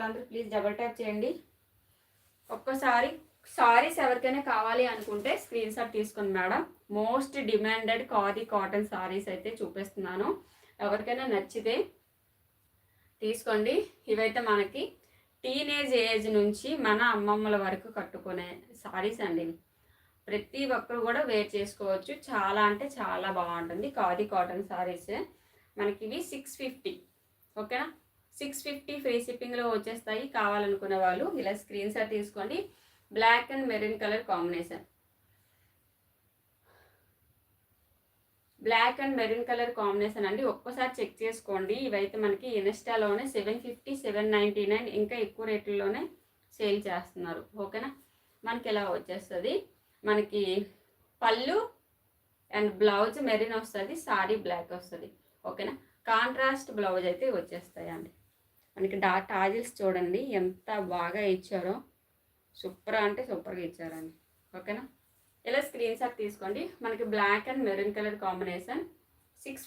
వాళ్ళందరూ please double tap చేయండి. ఒక్కసారి సారీస్ ఎవరికైనా కావాలి అనుకుంటే స్క్రీన్ షాట్ తీసుకోండి madam. Most demanded khadi cotton saris అయితే చూపిస్తున్నాను. ఎవరికైనా నచ్చితే తీసుకోండి. ఇవైతే మనకి టీనేజ్ ఏజ్ నుంచి మన అమ్మమ్మల వరకు కట్టుకునే సారీస్ అండి. ప్రతి ఒక్కరు కూడా వేర్ చేసుకోవచ్చు. చాలా అంటే చాలా బాగుంటుంది ఖాదీ కాటన్ సారీస్. మనకి ఇవి 650, ఓకేనా? 650 ఫ్రీ షిప్పింగ్లో వచ్చేస్తాయి. కావాలనుకునే వాళ్ళు ఇలా స్క్రీన్ షాట్ తీసుకోండి. Black and maroon colour combination, black and maroon colour combination అండి. ఒక్కసారి చెక్ చేసుకోండి. ఇవైతే మనకి ఇన్స్టాలోనే 750, 799 ఇంకా ఎక్కువ రేట్లలోనే సేల్ చేస్తున్నారు, ఓకేనా? మనకి ఇలా వచ్చేస్తుంది. మనకి పళ్ళు అండ్ బ్లౌజ్ మెరూన్ వస్తుంది, సారీ బ్లాక్ వస్తుంది, ఓకేనా? కాంట్రాస్ట్ బ్లౌజ్ అయితే వచ్చేస్తాయండి. మనకి టాజిల్స్ చూడండి ఎంత బాగా ఇచ్చారో, సూపర్ అంటే సూపర్గా ఇచ్చారండి, ఓకేనా? ఇలా స్క్రీన్ షాట్ తీసుకోండి. మనకి black and maroon colour combination 6